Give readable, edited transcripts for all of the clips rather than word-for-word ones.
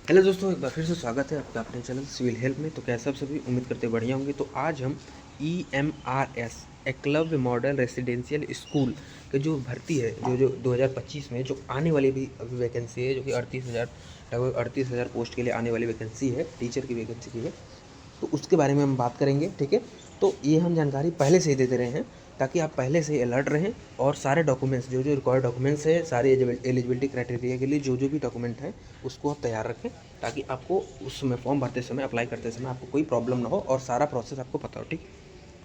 Hello दोस्तों, एक बार फिर से स्वागत है आपका अपने चैनल सिविल हेल्प में। तो कैसे आप सभी उम्मीद करते बढ़िया होंगे। तो आज हम EMRS Eklavya model residential school के जो भर्ती है जो 2025 में जो आने वाली भी अभी वैकेंसी है, जो कि 38,000 लगभग 38,000 पोस्ट के लिए आने वाली वैकेंसी है, टीचर की वैकेंसी की है। तो उसके बारे में हम बात करेंगे, ठीक है। तो ये हम जानकारी पहले से ही देते रहे हैं ताकि आप पहले से अलर्ट रहें और सारे डॉक्यूमेंट्स जो जो रिक्वायर्ड डॉक्यूमेंट्स है, सारे एलिजिबिलिटी क्राइटेरिया के लिए जो जो भी डॉक्यूमेंट है उसको आप तैयार रखें ताकि आपको उसमें फॉर्म भरते समय, अप्लाई करते समय आपको कोई प्रॉब्लम ना हो और सारा प्रोसेस आपको पता हो, ठीक है।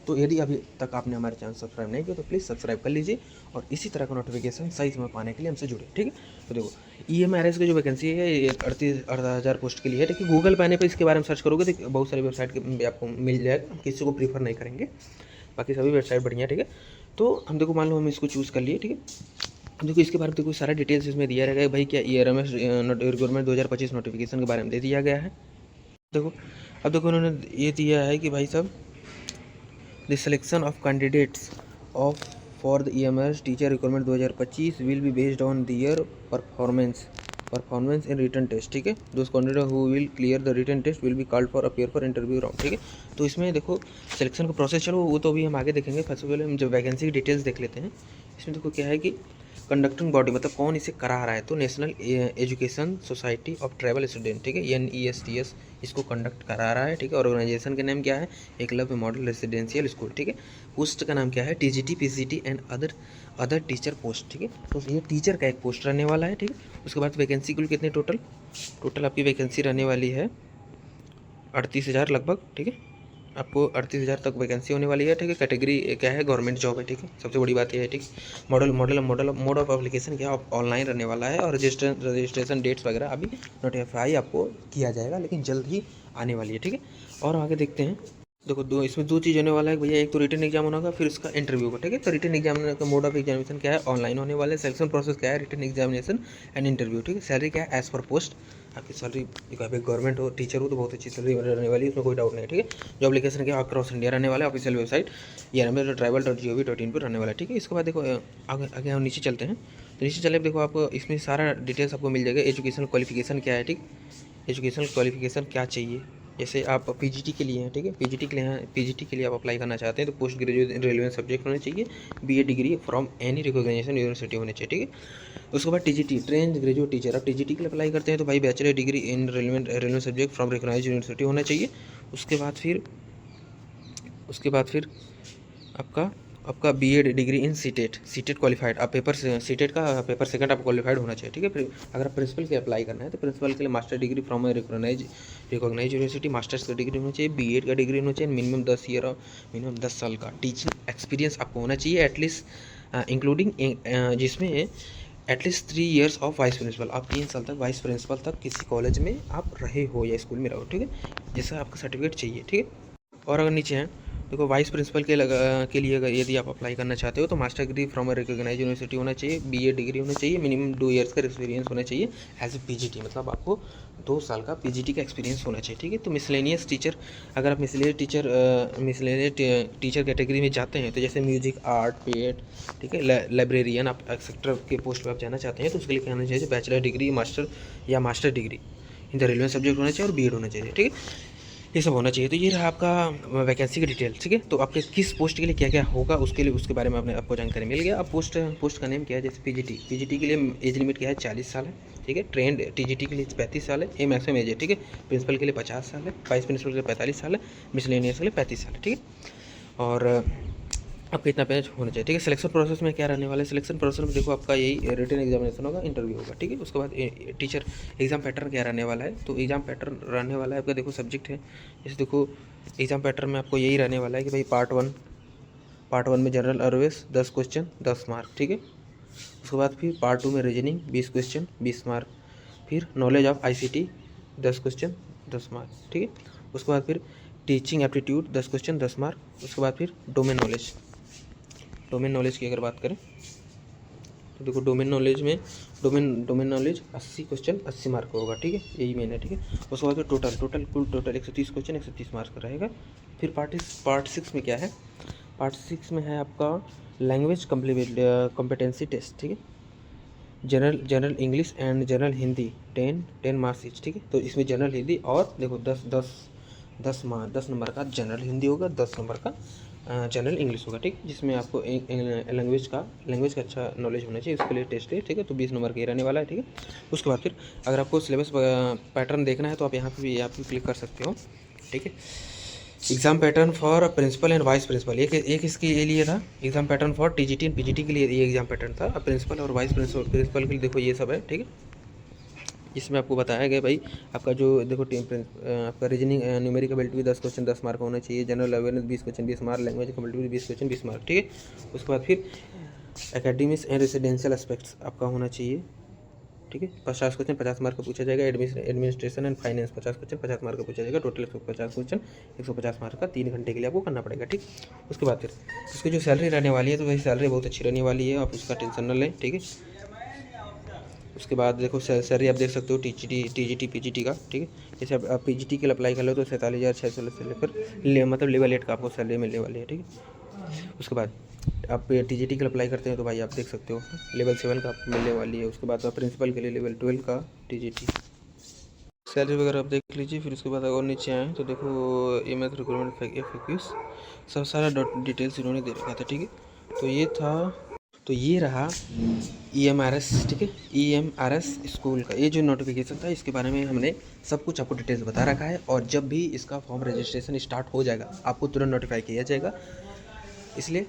तो यदि अभी तक आपने हमारे चैनल सब्सक्राइब नहीं किया तो प्लीज़ सब्सक्राइब कर लीजिए और इसी तरह का नोटिफिकेशन सही समय पाने के लिए हमसे जुड़े, ठीक है। तो देखो, EMRS की जो वैकेंसी है ये 38,000 पोस्ट के लिए है, ठीक है। गूगल पे आने पर इसके बारे में सर्च करोगे तो बहुत सारी वेबसाइट के आपको मिल जाएगा, हम किसी को प्रीफर नहीं करेंगे, बाकी सभी वेबसाइट बढ़िया, ठीक है। तो हम देखो, मान लो हम इसको चूज़ कर लिए, ठीक है। अब देखो इसके बारे में देखो सारा डिटेल्स इसमें दिया रहेगा भाई, क्या EMRS रिक्वायरमेंट 2025 नोटिफिकेशन के बारे में दे दिया गया है। देखो, अब देखो उन्होंने ये दिया है कि भाई साहब, the selection of candidates of for the EMRS teacher requirement 2025 will be based on their performance in written test, ठीक है। Those candidate who will clear the written test will be called for appear for interview round, ठीक है। तो इसमें देखो selection का process, चलो वो तो अभी हम आगे देखेंगे। सबसे पहले हम जो वैकेंसी की डिटेल्स देख लेते हैं। इसमें देखो क्या है कि कंडक्टिंग बॉडी मतलब कौन इसे करा रहा है, तो national education society of travel student, ठीक है, NESTS इसको कंडक्ट करा रहा है, ठीक है। और ऑर्गेनाइजेशन का नाम क्या है, एकलव्य मॉडल रेसिडेंशियल स्कूल, ठीक है। पोस्ट का नाम क्या है, TGT PGT and other teacher post, ठीक है। तो ये टीचर का एक पोस्ट रहने वाला है, ठीक है। उसके बाद वैकेंसी कुल कितने टोटल आपकी वैकेंसी रहने वाली है 38,000 लगभग, ठीक है। आपको 38,000 तक वैकेंसी होने वाली है, ठीक है। कैटेगरी क्या है, गवर्नमेंट जॉब है, ठीक है। सबसे बड़ी बात यह है, ठीक। मोड ऑफ एप्लीकेशन क्या ऑनलाइन रहने वाला है और रजिस्ट्रेशन डेट्स वगैरह अभी नोटिफाई आपको किया जाएगा, लेकिन जल्द ही आने वाली है, ठीक है। और आगे देखते हैं। देखो इसमें दो चीज़ होने वाला है भैया, एक तो रिटन एग्जाम होना होगा, फिर उसका इंटरव्यू होगा, ठीक है। तो रिटन एग्जाम का मोड ऑफ एग्जामिनेशन क्या है, ऑनलाइन होने वाले। सिलेक्शन प्रोसेस क्या है, रिटन एग्जामिनेशन एंड इंटरव्यू, ठीक है। सैलरी क्या है, एज पर पोस्ट आपकी सैलरी, गवर्नमेंट हो, टीचर हो तो बहुत अच्छी सैलरी रहने वाली है, उसमें कोई डाउट नहीं है, ठीक है। जो एप्लीकेशन क्या अक्रॉस इंडिया रहने वाला है, ऑफिशियल वेबसाइट EMRS.travel.gov.in पर रहने वाला है, ठीक है। इसके बाद देखो आगे आगे हम नीचे चलते हैं। तो नीचे चले देखो आप इसमें सारा डिटेल्स आपको मिल जाएगा। एजुकेशनल क्वालिफिकेशन क्या है, ठीक। एजुकेशनल क्वालिफिकेशन क्या चाहिए, जैसे आप PGT के लिए हैं, ठीक है। PGT के लिए आप अप्लाई करना चाहते हैं तो post graduate in relevant subject होने चाहिए, BA degree from any recognisation university होनी चाहिए, ठीक है। उसके बाद TGT ट्रेंड ग्रेजुएट टीचर, आप TGT के लिए अप्लाई करते हैं तो भाई bachelor degree in relevant subject from recognise university होना चाहिए। उसके बाद फिर आपका आपका BA degree in CTET qualified, आप पेपर सीटेट का पेपर सेकंड आप क्वालिफाइड होना चाहिए, ठीक है। फिर अगर आप प्रिंसिपल के अप्लाई करना है तो प्रिंसिपल के लिए master degree from recognise university, masters का डिग्री होना चाहिए, BA का डिग्री होना चाहिए, मिनिमम 10 ईयर और मिनिमम 10 साल का टीचिंग एक्सपीरियंस आपको होना चाहिए एटलीस्ट, इंक्लूडिंग जिसमें at least 3 years of vice principal, आप 3 साल तक वाइस प्रिंसिपल तक किसी कॉलेज में आप रहे हो या स्कूल में रहो, ठीक है। जैसा आपका सर्टिफिकेट चाहिए, ठीक है। और अगर नीचे हैं देखो वाइस प्रिंसिपल के लिए अगर यदि आप अप्लाई करना चाहते हो तो master degree from a recognise university होना चाहिए, BA डिग्री होना चाहिए, मिनिमम 2 ईयर्स का एक्सपीरियंस होना चाहिए एज ए PGT, मतलब आपको 2 साल का PGT का एक्सपीरियंस होना चाहिए, ठीक है। तो मिसलेनियस टीचर, अगर आप मिसलेनियस टीचर कैटेगरी में जाते हैं तो जैसे म्यूजिक, आर्ट, पेट, ठीक है, लाइब्रेरियन आप एक्सेट्रा के पोस्ट पर आप जाना चाहते हैं तो उसके लिए क्या होना चाहिए, bachelor degree master degree in the relevant subject होना चाहिए और BEd होना चाहिए, ठीक है। ये सब होना चाहिए। तो ये रहा आपका वैकेंसी की डिटेल, ठीक है। तो आपके किस पोस्ट के लिए क्या क्या होगा उसके लिए, उसके बारे में आपको जानकारी मिल गया। अब पोस्ट का नेम क्या है, जैसे PGT के लिए एज लिमिट क्या है, 40 साल है, ठीक है। ट्रेंड TGT के लिए 35 साल है, ये मैक्सिमम एज है, ठीक है। प्रिंसिपल के लिए 50 साल है, वाइस प्रिंसिपल के लिए 45 साल है, मिसलेनियस के लिए 35 साल है, ठीक है। और आपका इतना पेज होना चाहिए, ठीक है। सिलेक्शन प्रोसेस में क्या रहने वाला है, सिलेक्शन प्रोसेस में देखो आपका यही रिटन एग्जामिनेशन होगा, इंटरव्यू होगा, ठीक है। उसके बाद टीचर एग्जाम पैटर्न क्या रहने वाला है, तो एग्जाम पैटर्न रहने वाला है आपका, देखो सब्जेक्ट है, जैसे देखो एग्जाम पैटर्न में आपको यही रहने वाला है कि भाई पार्ट वन में जनरल अवेयरनेस 10 क्वेश्चन 10 मार्क, ठीक है। उसके बाद फिर पार्ट 2 में रीजनिंग 20 क्वेश्चन 20 मार्क, फिर knowledge of ICT 10 question 10 mark, ठीक है। उसके बाद फिर टीचिंग एप्टीट्यूड 10 क्वेश्चन 10 मार्क। उसके बाद फिर डोमेन नॉलेज की अगर बात करें तो देखो डोमेन नॉलेज 80 क्वेश्चन 80 मार्क का होगा, ठीक है, यही मेन है, ठीक है। उसके बाद टोटल 130 क्वेश्चन 130 मार्क्स का रहेगा। फिर पार्ट 6 में क्या है, पार्ट 6 में है आपका लैंग्वेज कॉम्पिटेंसी टेस्ट, ठीक है। General English and general Hindi 10 marks each, ठीक है। तो इसमें जनरल हिंदी और देखो 10 नंबर का जनरल हिंदी होगा, 10 नंबर का जनरल इंग्लिश होगा, ठीक। जिसमें आपको लैंग्वेज का अच्छा नॉलेज होना चाहिए, उसके लिए टेस्ट है, ठीक है। तो 20 नंबर का ही रहने वाला है, ठीक है। उसके बाद फिर अगर आपको सिलेबस पैटर्न देखना है तो आप यहाँ पे क्लिक कर सकते हो, ठीक है। Exam pattern for principal and vice principal, एक इसके लिए था। Exam pattern for TGT and PGT के लिए ये एग्ज़ाम पैटर्न था। अब प्रिंसिपल और वाइस प्रिंसिपल के लिए देखो ये सब है, ठीक है। इसमें आपको बताया गया भाई आपका जो देखो आपका रीजनिंग न्यूमेरिक एबिलिटी भी 10 क्वेश्चन 10 मार्क होना चाहिए, general awareness 20 question 20 mark, language ability 20 question 20 mark, ठीक है। उसके बाद फिर एकेडमिक्स एंड रेसिडेंशियल एस्पेक्ट्स आपका होना चाहिए, ठीक है। 50 क्वेश्चन 50 मार्क का पूछा जाएगा। Administration and finance 50 question 50 mark का पूछा जाएगा। टोटल 150 क्वेश्चन 150 मार्क का 3 घंटे के लिए आपको करना पड़ेगा, ठीक। उसके बाद फिर उसकी जो सैलरी रहने वाली है तो वही सैलरी बहुत अच्छी रहने वाली है, आप उसका टेंशन न लें, ठीक है। उसके बाद देखो सैलरी आप देख सकते हो टीजीटी पीजीटी का, ठीक है। जैसे आप पीजीटी के लिए अप्लाई कर लो तो 47,600 से लेकर मतलब लेवल 8 का आपको सैलरी मिलने वाली है, ठीक है। उसके बाद आप टीजीटी के लिए अप्लाई करते हैं तो भाई आप देख सकते हो लेवल 7 का आपको मिलने वाली है। उसके बाद आप प्रिंसिपल के लिए लेवल 12 का टीजीटी सैलरी वगैरह आप देख लीजिए। फिर उसके बाद अगर नीचे आएँ तो देखो ये मैथ रिक्वायरमेंट FAQs सब सारा डिटेल्स इन्होंने दे रखा था, ठीक है। तो ये रहा EMRS, ठीक है। EMRS स्कूल का ये जो नोटिफिकेशन था इसके बारे में हमने सब कुछ आपको डिटेल्स बता रखा है, और जब भी इसका फॉर्म रजिस्ट्रेशन स्टार्ट हो जाएगा आपको तुरंत नोटिफाई किया जाएगा। इसलिए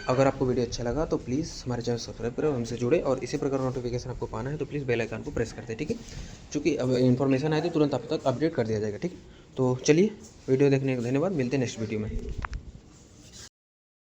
अगर आपको वीडियो अच्छा लगा तो प्लीज़ हमारे चैनल सब्सक्राइब करें और हमसे जुड़े, और इसी प्रकार नोटिफिकेशन आपको पाना है तो प्लीज़ बेल आइकन को प्रेस कर दें, ठीक है। चूँकि अब इन्फॉर्मेशन आए तो तुरंत आप तक अपडेट कर दिया जाएगा, ठीक है। तो चलिए वीडियो देखने का धन्यवाद, मिलते हैं नेक्स्ट वीडियो में।